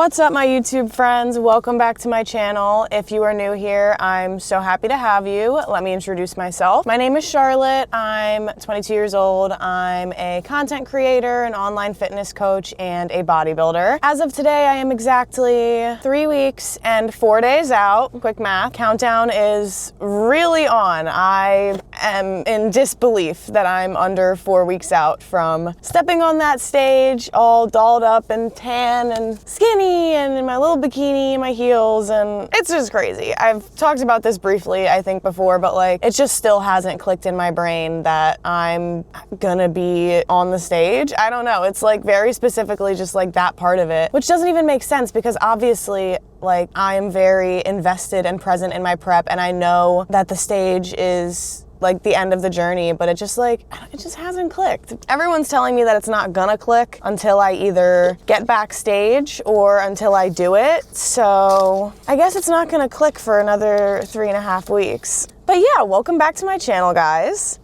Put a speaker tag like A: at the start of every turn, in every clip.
A: What's up, my YouTube friends? Welcome back to my channel. If you are new here, I'm so happy to have you. Let me introduce myself. My name is Charlotte. I'm 22 years old. I'm a content creator, an online fitness coach, and a bodybuilder. As of today, I am exactly 3 weeks and 4 days out. Quick math. Countdown is really on. I am in disbelief that I'm under 4 weeks out from stepping on that stage all dolled up and tan and skinny and in my little bikini and my heels, and it's just crazy. I've talked about this briefly, I think, before, but like, it just still hasn't clicked in my brain that I'm gonna be on the stage. I don't know. It's like very specifically just like that part of it, which doesn't even make sense because obviously, like, I am very invested and present in my prep, and I know that the stage is like the end of the journey, but it just hasn't clicked. Everyone's telling me that it's not gonna click until I either get backstage or until I do it. So I guess it's not gonna click for another 3.5 weeks. But yeah, welcome back to my channel, guys.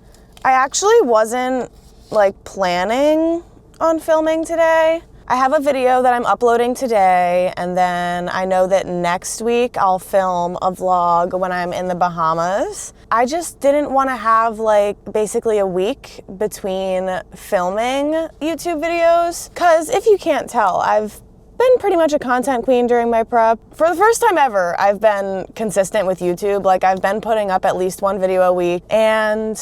A: I actually wasn't like planning on filming today. I have a video that I'm uploading today, and then I know that next week I'll film a vlog when I'm in the Bahamas. I just didn't want to have like basically a week between filming YouTube videos, because if you can't tell, I've been pretty much a content queen during my prep. For the first time ever, I've been consistent with YouTube. Like, I've been putting up at least one video a week, and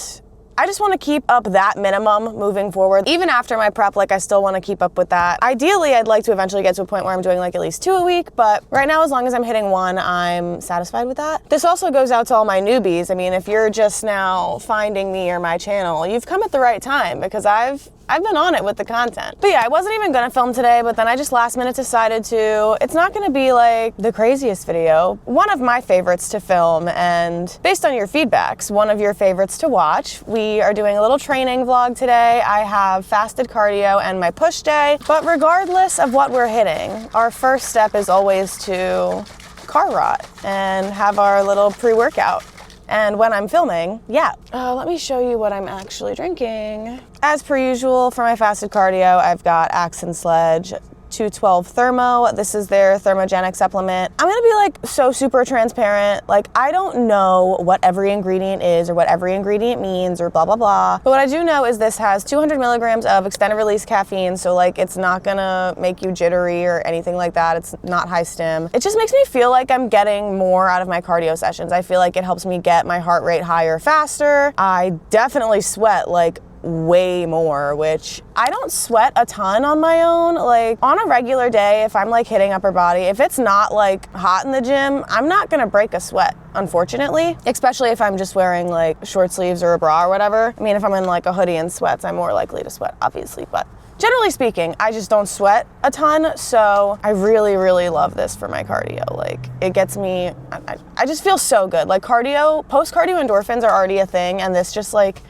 A: I just want to keep up that minimum moving forward. Even after my prep, like, I still want to keep up with that. Ideally, I'd like to eventually get to a point where I'm doing like at least 2 a week, but right now, as long as I'm hitting 1, I'm satisfied with that. This also goes out to all my newbies. I mean, if you're just now finding me or my channel, you've come at the right time, because I've been on it with the content. But yeah, I wasn't even gonna film today, but then I just last minute decided to. It's not gonna be like the craziest video. One of my favorites to film, and based on your feedbacks, one of your favorites to watch. We are doing a little training vlog today. I have fasted cardio and my push day, but regardless of what we're hitting, our first step is always to car rot and have our little pre-workout. And when I'm filming, let me show you what I'm actually drinking. As per usual, for my fasted cardio, I've got Axe and Sledge 212 Thermo. This is their thermogenic supplement. I'm gonna be like so super transparent. Like, I don't know what every ingredient is or what every ingredient means or blah, blah, blah. But what I do know is this has 200 milligrams of extended release caffeine. So like, it's not gonna make you jittery or anything like that. It's not high stim. It just makes me feel like I'm getting more out of my cardio sessions. I feel like it helps me get my heart rate higher faster. I definitely sweat like way more, which I don't sweat a ton on my own. Like, on a regular day, if I'm like hitting upper body, if it's not like hot in the gym, I'm not gonna break a sweat, unfortunately, especially if I'm just wearing like short sleeves or a bra or whatever. I mean, if I'm in like a hoodie and sweats, I'm more likely to sweat, obviously, but generally speaking, I just don't sweat a ton, so I really, really love this for my cardio. Like, it gets me, I just feel so good. Like, cardio, post-cardio endorphins are already a thing, and this just like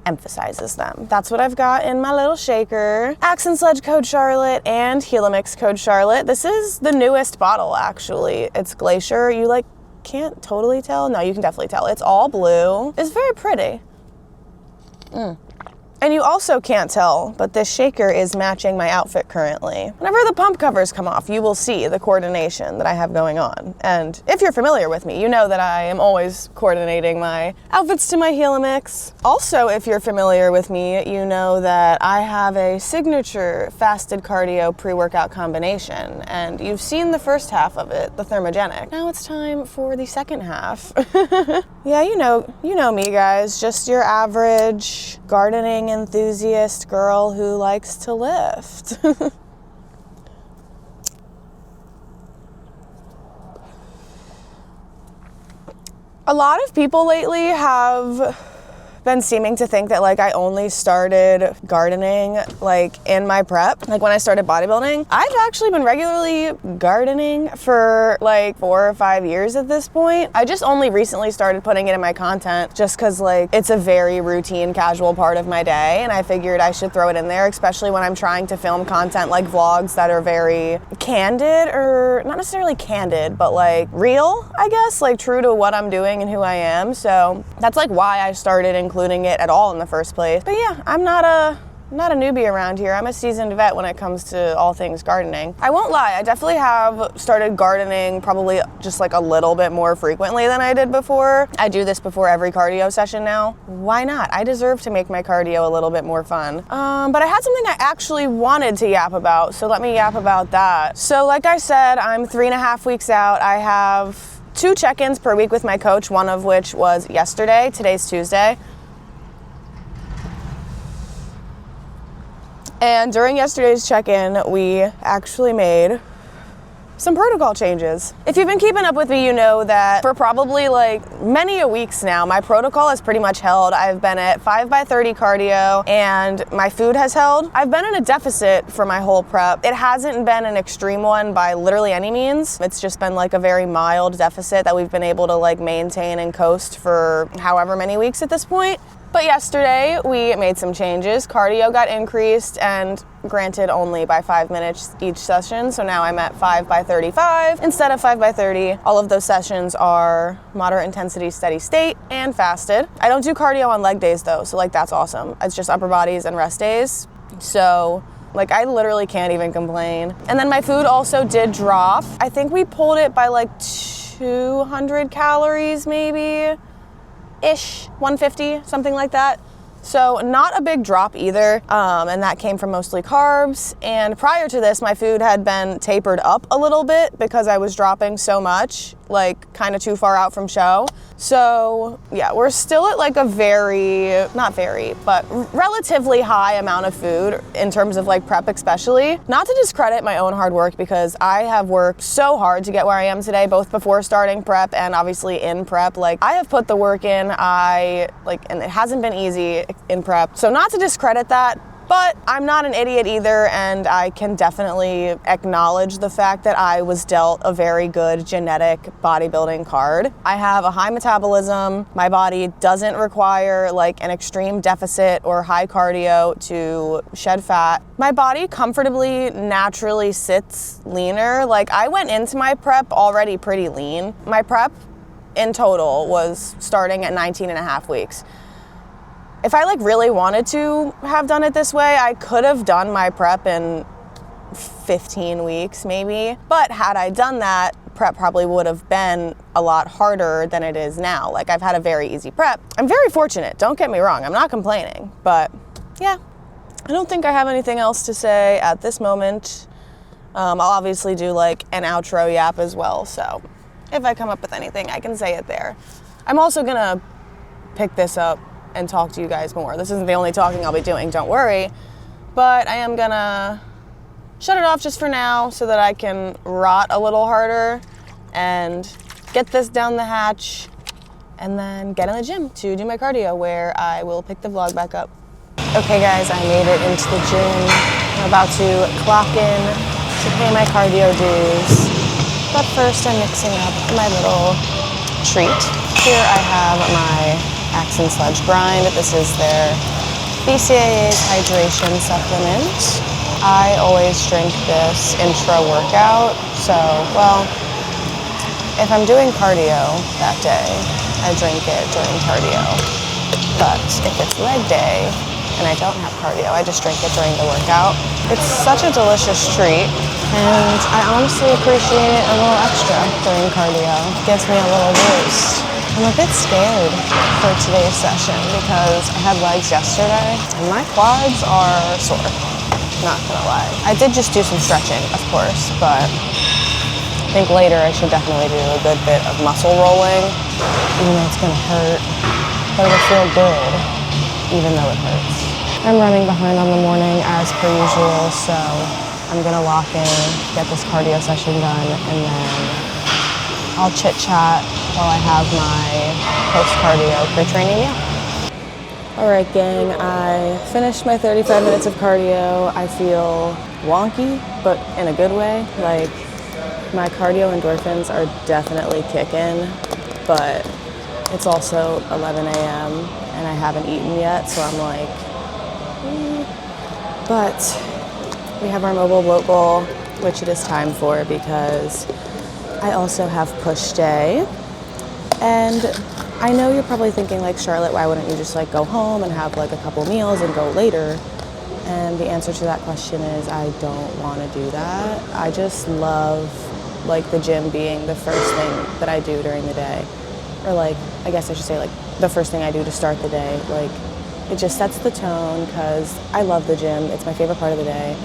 A: emphasizes them. That's what I've got in my little shaker. Axe and Sledge code Charlotte and Helimix code Charlotte. This is the newest bottle, actually. It's Glacier. You like can't totally tell? No, you can definitely tell. It's all blue. It's very pretty. And you also can't tell, but this shaker is matching my outfit currently. Whenever the pump covers come off, you will see the coordination that I have going on. And if you're familiar with me, you know that I am always coordinating my outfits to my Helimix. Also, if you're familiar with me, you know that I have a signature fasted cardio pre-workout combination, and you've seen the first half of it, the thermogenic. Now it's time for the second half. Yeah, you know me, guys, just your average gardening enthusiast girl who likes to lift. A lot of people lately have been seeming to think that like I only started gardening like in my prep, like when I started bodybuilding. I've actually been regularly gardening for like 4 or 5 years at this point. I just only recently started putting it in my content just because like it's a very routine, casual part of my day, and I figured I should throw it in there, especially when I'm trying to film content like vlogs that are very candid, or not necessarily candid, but like real, I guess, like true to what I'm doing and who I am. So that's like why I started including it at all in the first place. But yeah, I'm not a not a newbie around here. I'm a seasoned vet when it comes to all things gardening. I won't lie, I definitely have started gardening probably just like a little bit more frequently than I did before. I do this before every cardio session now. Why not? I deserve to make my cardio a little bit more fun. But I had something I actually wanted to yap about, so let me yap about that. So like I said, I'm 3.5 weeks out. I have 2 check-ins per week with my coach, one of which was yesterday. Today's Tuesday. And during yesterday's check-in, we actually made some protocol changes. If you've been keeping up with me, you know that for probably like many weeks now, my protocol has pretty much held. I've been at 5x30 cardio and my food has held. I've been in a deficit for my whole prep. It hasn't been an extreme one by literally any means. It's just been like a very mild deficit that we've been able to like maintain and coast for however many weeks at this point. But yesterday we made some changes. Cardio got increased, and granted only by 5 minutes each session. So now I'm at 5x35 instead of 5x30. All of those sessions are moderate intensity, steady state, and fasted. I don't do cardio on leg days though, so like that's awesome. It's just upper bodies and rest days. So like I literally can't even complain. And then my food also did drop. I think we pulled it by like 200 calories maybe. Ish, 150, something like that. So not a big drop either, and that came from mostly carbs. And prior to this, my food had been tapered up a little bit because I was dropping so much, like kind of too far out from show. So yeah, we're still at like a but relatively high amount of food in terms of like prep especially. Not to discredit my own hard work, because I have worked so hard to get where I am today, both before starting prep and obviously in prep. Like I have put the work in, and it hasn't been easy in prep. So not to discredit that, but I'm not an idiot either, and I can definitely acknowledge the fact that I was dealt a very good genetic bodybuilding card. I have a high metabolism. My body doesn't require like an extreme deficit or high cardio to shed fat. My body comfortably, naturally sits leaner. Like I went into my prep already pretty lean. My prep in total was starting at 19.5 weeks. If I like really wanted to have done it this way, I could have done my prep in 15 weeks maybe. But had I done that, prep probably would have been a lot harder than it is now. Like I've had a very easy prep. I'm very fortunate, don't get me wrong, I'm not complaining. But yeah, I don't think I have anything else to say at this moment. I'll obviously do like an outro yap as well, so if I come up with anything, I can say it there. I'm also gonna pick this up and talk to you guys more. This isn't the only talking I'll be doing, don't worry. But I am gonna shut it off just for now so that I can rot a little harder and get this down the hatch and then get in the gym to do my cardio, where I will pick the vlog back up. Okay guys, I made it into the gym. I'm about to clock in to pay my cardio dues. But first I'm mixing up my little treat. Here I have my Axe and Sledge grind. This is their BCAA's hydration supplement. I always drink this intra-workout, so, well, if I'm doing cardio that day, I drink it during cardio. But if it's leg day and I don't have cardio, I just drink it during the workout. It's such a delicious treat, and I honestly appreciate it a little extra during cardio. It gives me a little boost. I'm a bit scared for today's session because I had legs yesterday and my quads are sore, not gonna lie. I did just do some stretching, of course, but I think later I should definitely do a good bit of muscle rolling, even though it's gonna hurt, but it'll feel good, even though it hurts. I'm running behind on the morning as per usual, so I'm gonna lock in, get this cardio session done, and then I'll chit chat while I have my post-cardio pre-training meal. All right, gang, I finished my 35 minutes of cardio. I feel wonky, but in a good way. Like, my cardio endorphins are definitely kicking, but it's also 11 a.m. and I haven't eaten yet, so I'm like, But we have our mobile bloat bowl, which it is time for because I also have push day. And I know you're probably thinking like, Charlotte, why wouldn't you just like go home and have like a couple meals and go later? And the answer to that question is I don't want to do that. I just love like the gym being the first thing that I do during the day. Or like, I guess I should say like the first thing I do to start the day. Like it just sets the tone because I love the gym. It's my favorite part of the day.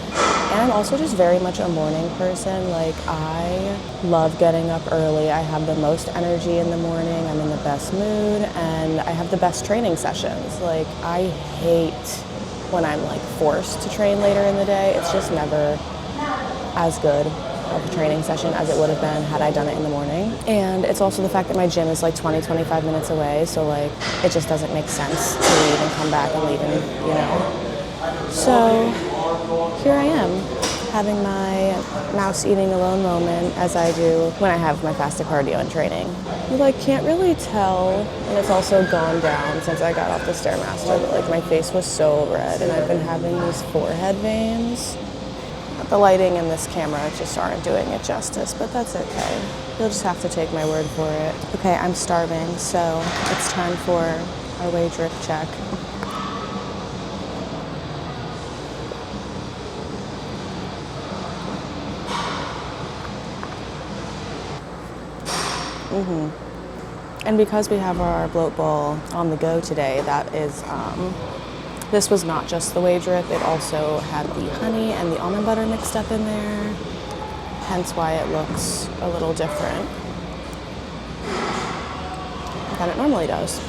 A: And I'm also just very much a morning person. Like I love getting up early. I have the most energy in the morning. I'm in the best mood and I have the best training sessions. Like I hate when I'm like forced to train later in the day. It's just never as good of a training session as it would have been had I done it in the morning. And it's also the fact that my gym is like 20-25 minutes away, so like it just doesn't make sense to leave and come back and leave and, you know. So here I am having my mouse eating alone moment as I do when I have my fasted cardio and training. You like can't really tell, and it's also gone down since I got off the Stairmaster, but like my face was so red and I've been having these forehead veins. The lighting in this camera just aren't doing it justice, but that's okay. You'll just have to take my word for it. Okay, I'm starving, so it's time for our whey drip check. And because we have our bloat bowl on the go today, that is, this was not just the whey drip, it also had the honey and the almond butter mixed up in there, hence why it looks a little different than it normally does.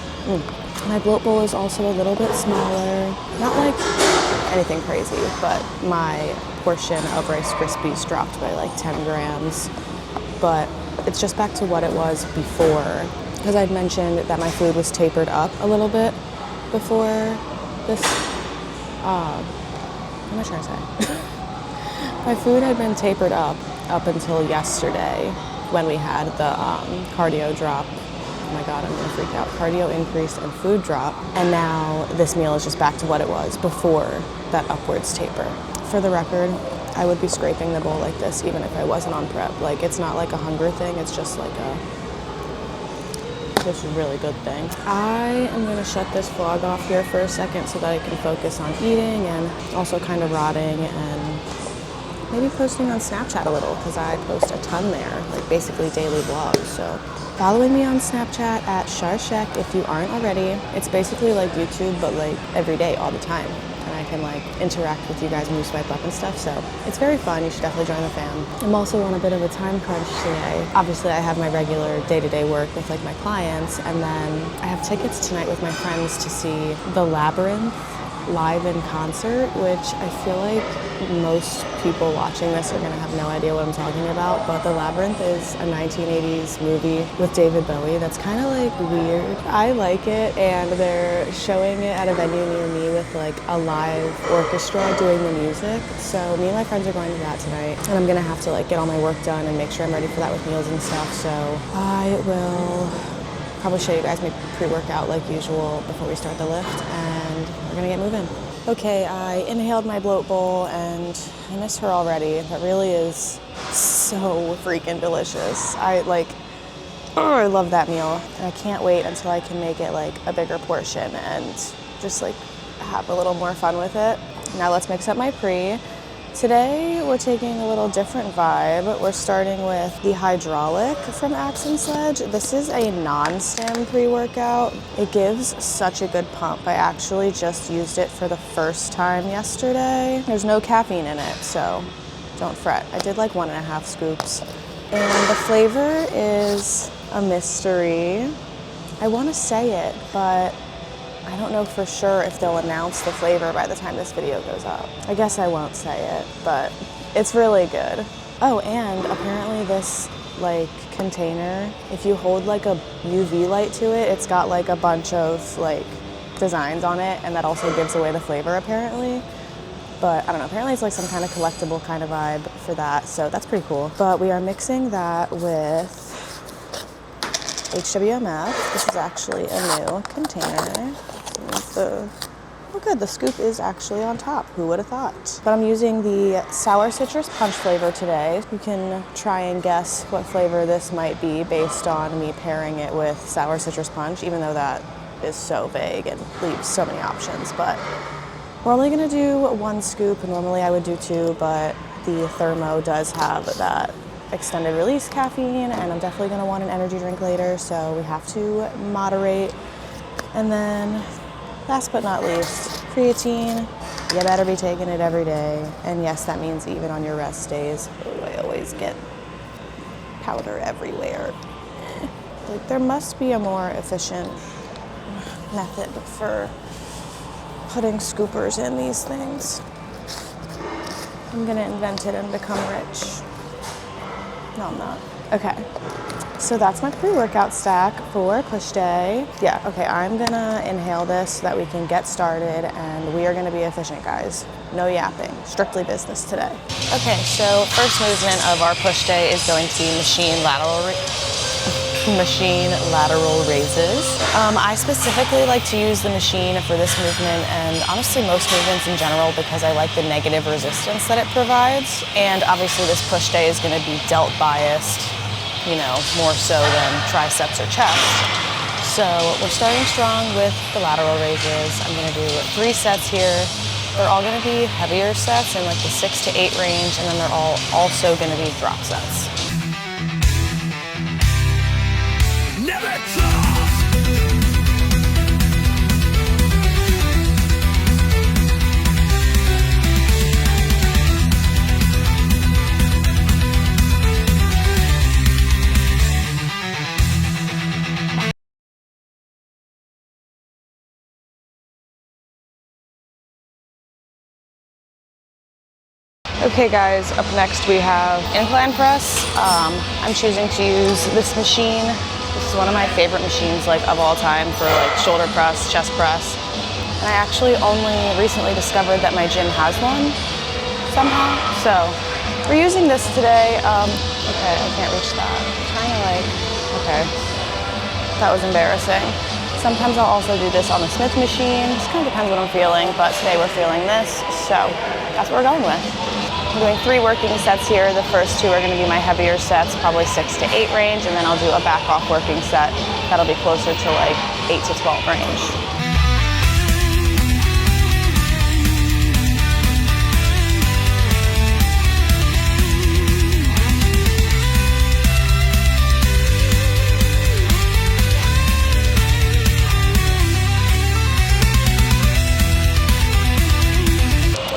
A: My bloat bowl is also a little bit smaller, not like anything crazy, but my portion of Rice Krispies dropped by like 10 grams, but it's just back to what it was before, because I'd mentioned that my food was tapered up a little bit before this, what am I trying to say? My food had been tapered up until yesterday when we had the cardio drop. Oh my God, I'm gonna freak out. Cardio increase and food drop. And now this meal is just back to what it was before that upwards taper. For the record, I would be scraping the bowl like this even if I wasn't on prep. Like it's not like a hunger thing, it's just like this really good thing. I am gonna shut this vlog off here for a second so that I can focus on eating and also kind of rotting and maybe posting on Snapchat a little because I post a ton there, like basically daily vlogs. So following me on Snapchat at Sharshek if you aren't already. It's basically like YouTube but like every day, all the time. And I can like interact with you guys when you swipe up and stuff, so it's very fun. You should definitely join the fam. I'm also on a bit of a time crunch today. Obviously I have my regular day-to-day work with like my clients, and then I have tickets tonight with my friends to see The Labyrinth live in concert, which I feel like most people watching this are gonna have no idea what I'm talking about, but The Labyrinth is a 1980s movie with David Bowie that's kind of like weird. I like it, and they're showing it at a venue near me with like a live orchestra doing the music. So me and my friends are going to that tonight, and I'm gonna have to like get all my work done and make sure I'm ready for that with meals and stuff. So I will probably show you guys my pre-workout like usual before we start the lift, and we're gonna get moving. Okay, I inhaled my bloat bowl and I miss her already. That really is so freaking delicious. I love that meal, and I can't wait until I can make it like a bigger portion and just like have a little more fun with it. Now let's mix up my pre. Today we're taking a little different vibe. We're starting with the Hydraulic from Axe and Sledge. This is a non-stim pre-workout. It gives such a good pump. I actually just used it for the first time yesterday. There's no caffeine in it, so don't fret. I did like 1.5 scoops. And the flavor is a mystery. I want to say it, but I don't know for sure if they'll announce the flavor by the time this video goes up. I guess I won't say it, but it's really good. Oh, and apparently this like container, if you hold like a UV light to it, it's got like a bunch of like designs on it, and that also gives away the flavor apparently. But I don't know, apparently it's like some kind of collectible kind of vibe for that, so that's pretty cool. But we are mixing that with HWMF. This is actually a new container. Oh good, the scoop is actually on top. Who would have thought? But I'm using the Sour Citrus Punch flavor today. You can try and guess what flavor this might be based on me pairing it with Sour Citrus Punch, even though that is so vague and leaves so many options. But We're only gonna do 1 scoop. Normally I would do 2, but the thermo does have that extended release caffeine, and I'm definitely gonna want an energy drink later, so we have to moderate. And then last but not least, creatine. You better be taking it every day. And yes, that means even on your rest days. Oh, I always get powder everywhere. Like, there must be a more efficient method for putting scoopers in these things. I'm gonna invent it and become rich. No, I'm not. Okay, so that's my pre-workout stack for push day. Yeah, okay, I'm gonna inhale this so that we can get started, and we are gonna be efficient, guys. No yapping, strictly business today. Okay, so first movement of our push day is going to be machine lateral raises. I specifically like to use the machine for this movement, and honestly most movements in general, because I like the negative resistance that it provides. And obviously this push day is gonna be delt biased, you know, more so than triceps or chest. So we're starting strong with the lateral raises. I'm gonna do 3 sets here. They're all gonna be heavier sets in like the 6 to 8 range, and then they're all also gonna be drop sets. Never Okay guys, up next we have Incline Press. I'm choosing to use this machine. This is one of my favorite machines like of all time for like shoulder press, chest press. And I actually only recently discovered that my gym has one somehow. So we're using this today. Okay, I can't reach that. I'm trying to like, okay, that was embarrassing. Sometimes I'll also do this on the Smith machine. Just kind of depends what I'm feeling, but today we're feeling this. So that's what we're going with. I'm doing 3 working sets here. The first 2 are gonna be my heavier sets, probably 6 to 8 range, and then I'll do a back off working set. That'll be closer to like 8 to 12 range.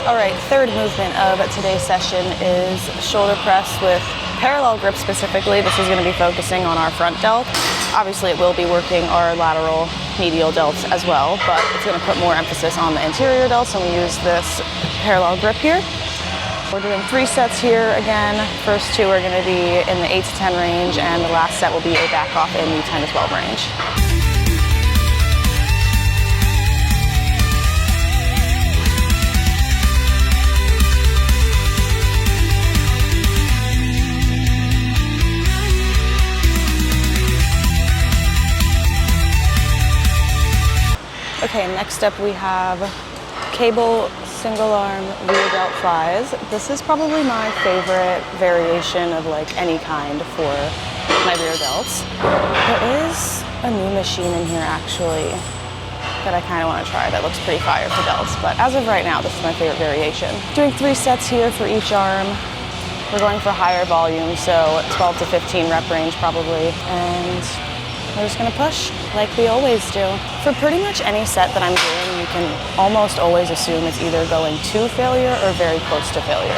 A: All right, third movement of today's session is shoulder press with parallel grip specifically. This is gonna be focusing on our front delt. Obviously it will be working our lateral medial delts as well, but it's gonna put more emphasis on the anterior delts, and we use this parallel grip here. We're doing 3 sets here again. First 2 are gonna be in the 8 to 10 range, and the last set will be a back off in the 10 to 12 range. Okay, next up we have cable single arm rear delt flies. This is probably my favorite variation of like any kind for my rear delts. There is a new machine in here actually that I kind of want to try that looks pretty fire for delts, but as of right now this is my favorite variation. Doing 3 sets here for each arm. We're going for higher volume, so 12 to 15 rep range probably, and we're just gonna push like we always do. For pretty much any set that I'm doing, you can almost always assume it's either going to failure or very close to failure.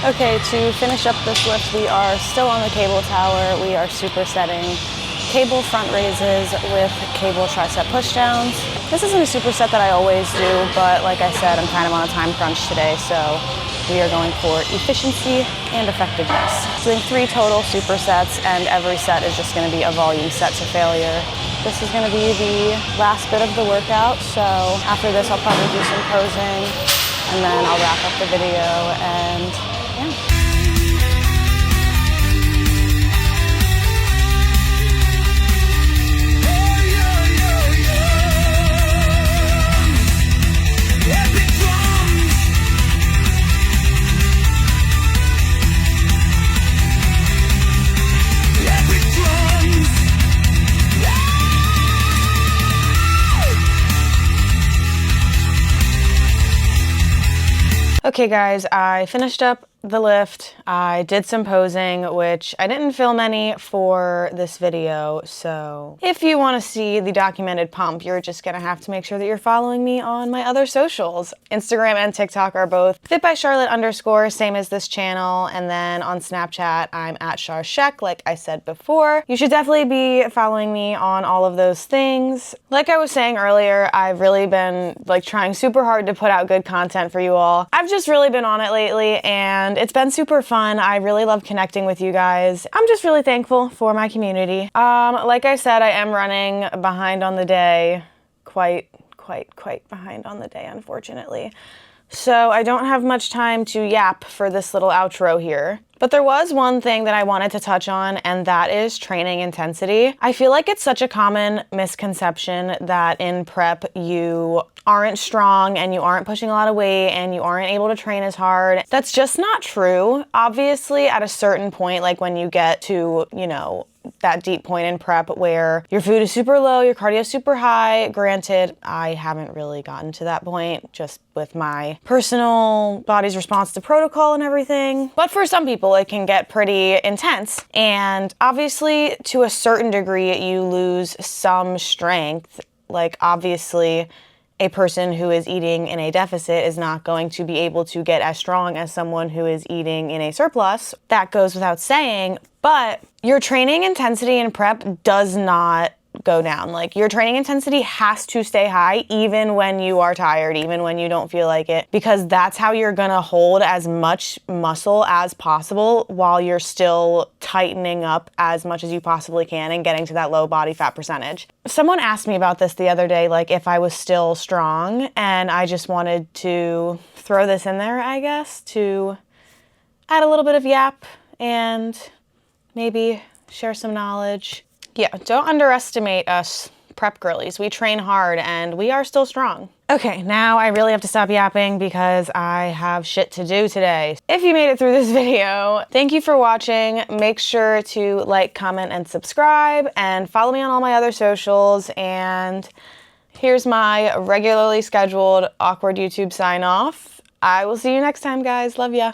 A: Okay, to finish up this lift, we are still on the cable tower. We are supersetting cable front raises with cable tricep pushdowns. This isn't a superset that I always do, but like I said, I'm kind of on a time crunch today, so we are going for efficiency and effectiveness. Doing 3 total supersets, and every set is just going to be a volume set to failure. This is going to be the last bit of the workout, so after this I'll probably do some posing, and then I'll wrap up the video, and yeah. Okay guys, I finished up the lift. I did some posing, which I didn't film any for this video, so if you want to see the documented pump, you're just gonna have to make sure that you're following me on my other socials. Instagram and TikTok are both fitbycharlotte_, same as this channel, and then on Snapchat, I'm at @charshek, like I said before. You should definitely be following me on all of those things. Like I was saying earlier, I've really been trying super hard to put out good content for you all. I've just really been on it lately, and it's been super fun. I really love connecting with you guys. I'm just really thankful for my community. Like I said, I am running behind on the day, quite behind on the day, unfortunately. So I don't have much time to yap for this little outro here. But there was one thing that I wanted to touch on, and that is training intensity. I feel like it's such a common misconception that in prep you aren't strong and you aren't pushing a lot of weight and you aren't able to train as hard. That's just not true. Obviously, at a certain point, like when you get to, you know, that deep point in prep where your food is super low, your cardio is super high. Granted, I haven't really gotten to that point just with my personal body's response to protocol and everything. But for some people, it can get pretty intense. And obviously, to a certain degree, you lose some strength. Like obviously, a person who is eating in a deficit is not going to be able to get as strong as someone who is eating in a surplus. That goes without saying, but your training intensity in prep does not go down. Like your training intensity has to stay high even when you are tired, even when you don't feel like it, because that's how you're gonna hold as much muscle as possible while you're still tightening up as much as you possibly can and getting to that low body fat percentage. Someone asked me about this the other day, like if I was still strong, and I just wanted to throw this in there, I guess, to add a little bit of yap and maybe share some knowledge. Yeah, don't underestimate us prep girlies. We train hard and we are still strong. Okay, now I really have to stop yapping because I have shit to do today. If you made it through this video, thank you for watching. Make sure to like, comment, and subscribe, and follow me on all my other socials. And here's my regularly scheduled awkward YouTube sign off. I will see you next time, guys. Love ya.